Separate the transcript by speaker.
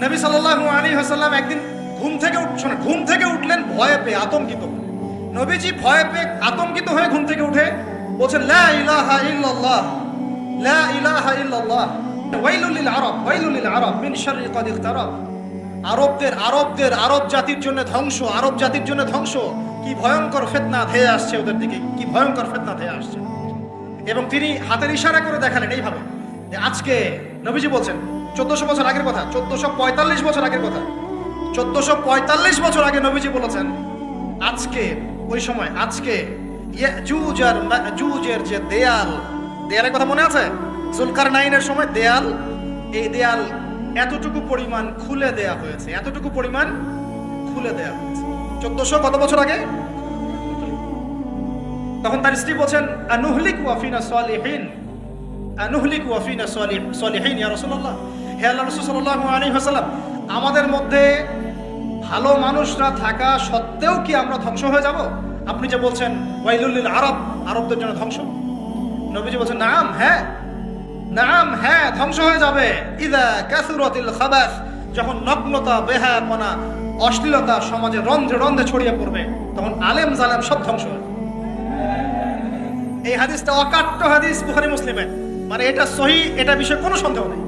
Speaker 1: নবী সাল্লাল্লাহু আলাইহি ওয়াসাল্লাম একদিন ঘুম থেকে উঠলেন ভয়ে পেয়ে, আতঙ্কিত। নবীজি ভয়ে পেয়ে আতঙ্কিত হয়ে ঘুম থেকে উঠে বলছেন, লা ইলাহা ইল্লাল্লাহ, লা ইলাহা ইল্লাল্লাহ, ওয়াইলুল লিল আরব, ওয়াইলুল লিল আরব মিন শাররি ক্বাদ ইকতারাব। আরব জাতির জন্য ধ্বংস, আরব জাতির জন্য ধ্বংস। কি ভয়ঙ্কর ফিতনা ধেয়ে আসছে ওদের দিকে, কি ভয়ঙ্কর ফিতনা ধেয়ে আসছে। এবং তিনি হাতের ইশারা করে দেখালেন এইভাবে যে আজকে, নবীজি বলছেন 1400 বছর আগের কথা, 1445 বছর আগের কথা, 1445 বছর আগে নবীজি বলেছেন, আজকে, ওই সময়, আজকে ইয়াজুজ আর মাজুজের যে দেয়ালের কথা মনে আছে? জুলকারনাইনের সময় দেয়াল, এই দেয়াল এতটুকু পরিমাণ খুলে দেয়া হয়েছে, এতটুকু পরিমাণ খুলে দেয়া হয়েছে 1400 কত বছর আগে। তখন তার স্ত্রী বলছেন, আনুহলিক ওয়া ফিনা সালিহিন, আনুহলিক ওয়া ফিনা সালিহিন ইয়া রাসূলুল্লাহ, হে আল্লাহর রাসূল সাল্লাল্লাহু আলাইহি ওয়াসাল্লাম, আমাদের মধ্যে ভালো মানুষরা থাকা সত্ত্বেও কি আমরা ধ্বংস হয়ে যাব? আপনি যে বলছেন ওয়াইলুল লিল আরব, আরবদের জন্য ধ্বংস। নবীজি বলছেন, নাম, হ্যাঁ, নাম, হ্যাঁ, ধ্বংস হয়ে যাবে। ইযা কাসুরাতিল খাবাস, যখন নগ্নতা, বেহায়াপনা, অশ্লীলতা সমাজে রন্ধ্রে রন্ধ্রে ছড়িয়ে পড়বে, তখন আলেম জালেম সব ধ্বংস হবে। এই হাদিসটা অকাট্য হাদিস, বুখারী মুসলিমে, মানে এটা সহিহ, এটা বিষয়ে কোনো সন্দেহ নেই।